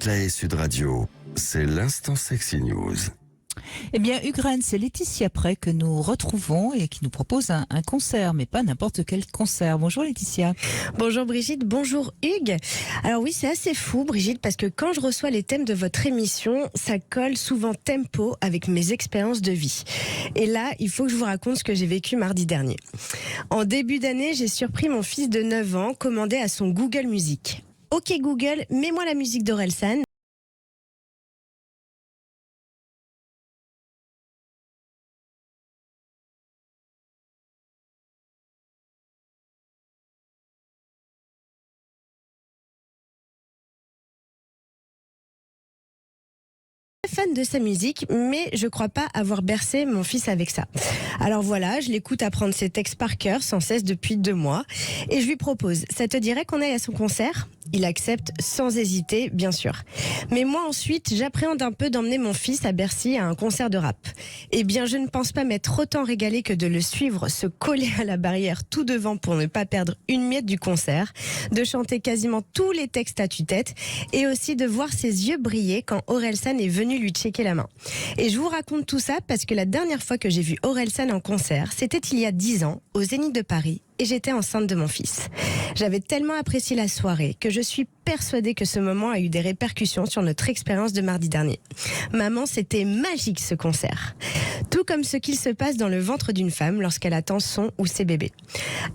toute la Sud Radio, c'est l'instant Sexy News. Eh bien, Hugues, c'est Laetitia Prey que nous retrouvons et qui nous propose un concert, mais pas n'importe quel concert. Bonjour Laetitia. Bonjour Brigitte, bonjour Hugues. Alors oui, c'est assez fou Brigitte, parce que quand je reçois les thèmes de votre émission, ça colle souvent tempo avec mes expériences de vie. Et là, il faut que je vous raconte ce que j'ai vécu mardi dernier. En début d'année, j'ai surpris mon fils de 9 ans commandé à son Google Music. Ok Google, mets-moi la musique d'Orelsan. Fan de sa musique, mais je crois pas avoir bercé mon fils avec ça. Alors voilà, je l'écoute apprendre ses textes par cœur sans cesse depuis 2 mois et je lui propose, ça te dirait qu'on aille à son concert ? Il accepte sans hésiter, bien sûr. Mais moi ensuite, j'appréhende un peu d'emmener mon fils à Bercy à un concert de rap. Eh bien, je ne pense pas m'être autant régalée que de le suivre se coller à la barrière tout devant pour ne pas perdre une miette du concert, de chanter quasiment tous les textes à tue-tête et aussi de voir ses yeux briller quand Orelsan est venu lui checker la main. Et je vous raconte tout ça parce que la dernière fois que j'ai vu Orelsan en concert, c'était il y a 10 ans, au Zénith de Paris, et j'étais enceinte de mon fils. J'avais tellement apprécié la soirée que je suis persuadée que ce moment a eu des répercussions sur notre expérience de mardi dernier. Maman, c'était magique ce concert. Tout comme ce qu'il se passe dans le ventre d'une femme lorsqu'elle attend son ou ses bébés.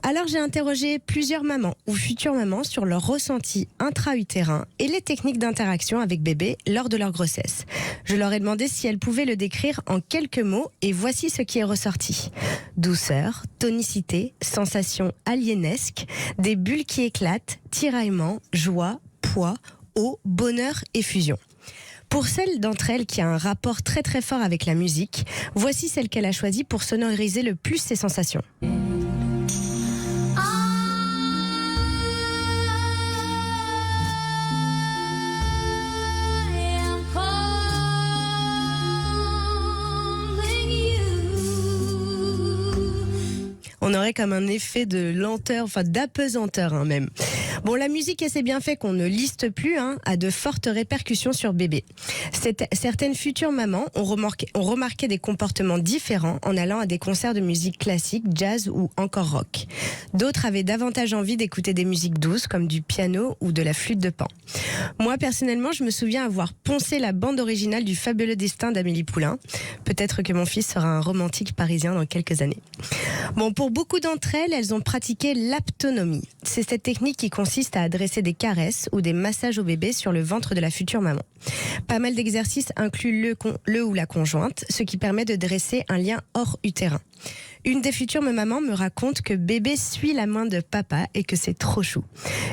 Alors j'ai interrogé plusieurs mamans ou futures mamans sur leur ressenti intra-utérin et les techniques d'interaction avec bébé lors de leur grossesse. Je leur ai demandé si elles pouvaient le décrire en quelques mots et voici ce qui est ressorti. Douceur, tonicité, sensation aliénesque, des bulles qui éclatent, tiraillement, joie, poids, eau, bonheur et fusion. Pour celle d'entre elles qui a un rapport très très fort avec la musique, voici celle qu'elle a choisie pour sonoriser le plus ses sensations. On aurait comme un effet de lenteur, enfin d'apesanteur même. Bon, la musique et ses bienfaits qu'on ne liste plus a de fortes répercussions sur bébé. Certaines futures mamans ont remarqué des comportements différents en allant à des concerts de musique classique, jazz ou encore rock. D'autres avaient davantage envie d'écouter des musiques douces comme du piano ou de la flûte de Pan. Moi personnellement, je me souviens avoir poncé la bande originale du Fabuleux Destin d'Amélie Poulain. Peut-être que mon fils sera un romantique parisien dans quelques années. Bon, pour beaucoup d'entre elles, elles ont pratiqué l'aptonomie. C'est cette technique qui consiste à adresser des caresses ou des massages au bébé sur le ventre de la future maman. Pas mal d'exercices incluent le ou la conjointe, ce qui permet de dresser un lien hors utérin. Une des futures mamans me raconte que bébé suit la main de papa et que c'est trop chou.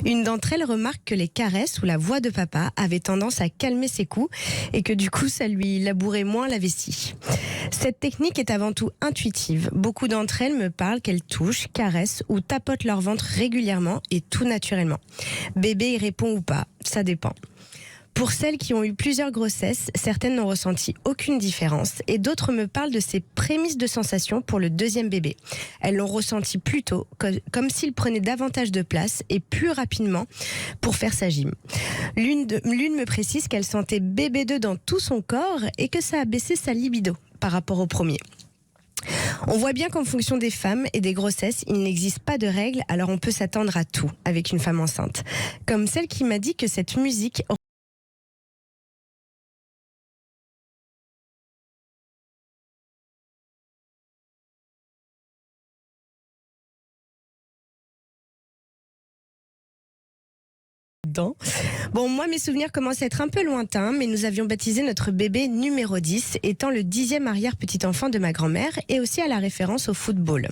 Une d'entre elles remarque que les caresses ou la voix de papa avaient tendance à calmer ses coups et que du coup ça lui labourait moins la vessie. Cette technique est avant tout intuitive. Beaucoup d'entre elles me parlent qu'elles touchent, caressent ou tapotent leur ventre régulièrement et tout naturellement. Bébé y répond ou pas, ça dépend. Pour celles qui ont eu plusieurs grossesses, certaines n'ont ressenti aucune différence et d'autres me parlent de ces prémices de sensations pour le deuxième bébé. Elles l'ont ressenti plus tôt, comme s'il prenait davantage de place et plus rapidement pour faire sa gym. L'une me précise qu'elle sentait bébé 2 dans tout son corps et que ça a baissé sa libido par rapport au premier. On voit bien qu'en fonction des femmes et des grossesses, il n'existe pas de règles, alors on peut s'attendre à tout avec une femme enceinte. Comme celle qui m'a dit que cette musique dedans. Bon, moi, mes souvenirs commencent à être un peu lointains, mais nous avions baptisé notre bébé numéro 10, étant le 10e arrière-petit-enfant de ma grand-mère et aussi à la référence au football.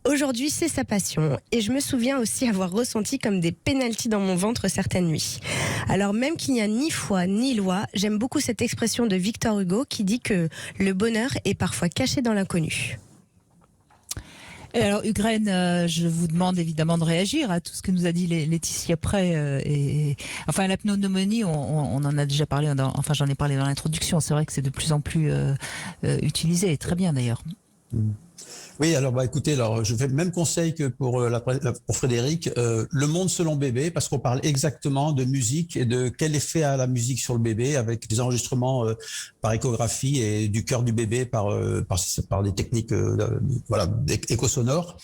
Aujourd'hui, c'est sa passion et je me souviens aussi avoir ressenti comme des pénaltys dans mon ventre certaines nuits. Alors même qu'il n'y a ni foi ni loi, j'aime beaucoup cette expression de Victor Hugo qui dit que le bonheur est parfois caché dans l'inconnu. Et alors, Hugues, je vous demande évidemment de réagir à tout ce que nous a dit Laetitia Prey. Enfin, la pneumonie, on en a déjà parlé, j'en ai parlé dans l'introduction. C'est vrai que c'est de plus en plus utilisé, et très bien d'ailleurs. Oui, alors écoutez, alors je fais le même conseil que pour pour Frédéric, le monde selon bébé, parce qu'on parle exactement de musique et de quel effet a la musique sur le bébé, avec des enregistrements par échographie et du cœur du bébé par des techniques voilà échosonores.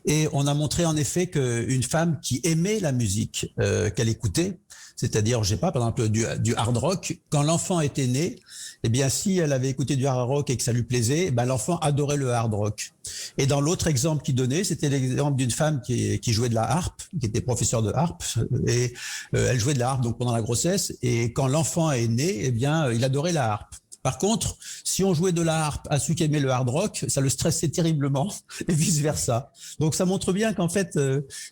Et on a montré en effet qu'une femme qui aimait la musique qu'elle écoutait, c'est-à-dire, je sais pas, par exemple du hard rock, quand l'enfant était né, eh bien si elle avait écouté du hard rock et que ça lui plaisait, ben l'enfant adorait le hard rock. Et dans l'autre exemple qu'il donnait, c'était l'exemple d'une femme qui jouait de la harpe, qui était professeure de harpe, et elle jouait de la harpe donc pendant la grossesse, et quand l'enfant est né, eh bien il adorait la harpe. Par contre, si on jouait de la harpe à celui qui aimait le hard rock, ça le stressait terriblement et vice versa. Donc ça montre bien qu'en fait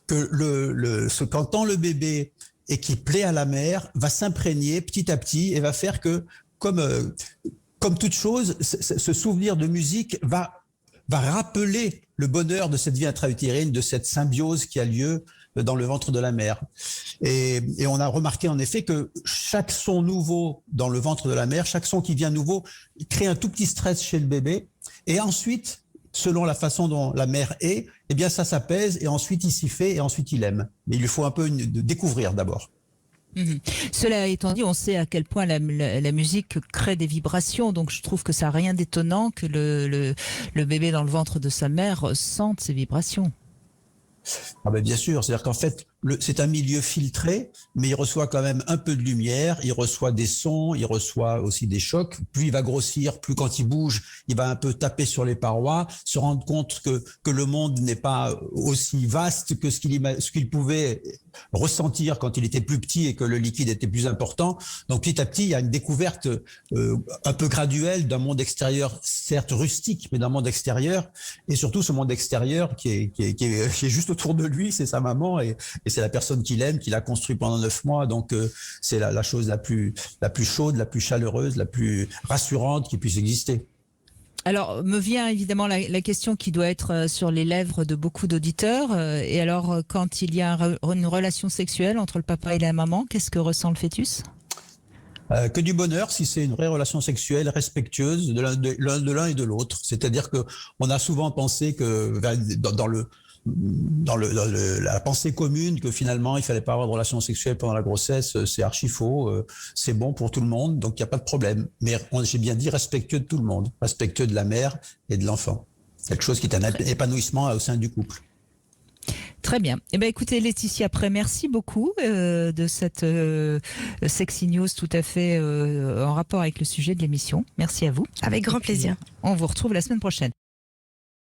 que ce qu'entend le bébé et qui plaît à la mère va s'imprégner petit à petit et va faire que comme toute chose, ce souvenir de musique va rappeler le bonheur de cette vie intra-utérine, de cette symbiose qui a lieu dans le ventre de la mère. Et on a remarqué en effet que chaque son nouveau dans le ventre de la mère, chaque son qui vient nouveau, crée un tout petit stress chez le bébé. Et ensuite, selon la façon dont la mère est, eh bien ça s'apaise et ensuite il s'y fait et ensuite il aime. Mais il lui faut un peu découvrir d'abord. Cela étant dit, on sait à quel point la musique crée des vibrations, donc je trouve que ça n'a rien d'étonnant que le bébé dans le ventre de sa mère sente ces vibrations. Ah ben bien sûr, c'est-à-dire qu'en fait, c'est un milieu filtré, mais il reçoit quand même un peu de lumière, il reçoit des sons, il reçoit aussi des chocs. Plus il va grossir, plus quand il bouge, il va un peu taper sur les parois, se rendre compte que le monde n'est pas aussi vaste que ce qu'il pouvait ressentir quand il était plus petit et que le liquide était plus important. Donc petit à petit, il y a une découverte un peu graduelle d'un monde extérieur, certes rustique, mais d'un monde extérieur, et surtout ce monde extérieur qui est juste autour de lui, c'est sa maman et c'est la personne qu'il aime, qu'il a construit pendant 9 mois. Donc c'est la chose la plus chaude, la plus chaleureuse, la plus rassurante qui puisse exister. Alors, me vient évidemment la question qui doit être sur les lèvres de beaucoup d'auditeurs. Et alors, quand il y a une relation sexuelle entre le papa et la maman, qu'est-ce que ressent le fœtus ? Que du bonheur si c'est une vraie relation sexuelle respectueuse de l'un et de l'autre. C'est-à-dire que on a souvent pensé que dans la pensée commune que finalement il fallait pas avoir de relations sexuelles pendant la grossesse, c'est archi faux, c'est bon pour tout le monde, donc il n'y a pas de problème. Mais j'ai bien dit respectueux de tout le monde, respectueux de la mère et de l'enfant. Quelque chose qui est un épanouissement au sein du couple. Très bien. Eh bien, écoutez, Laetitia Pré, merci beaucoup de cette Sexy News tout à fait en rapport avec le sujet de l'émission. Merci à vous. Avec grand plaisir. On vous retrouve la semaine prochaine.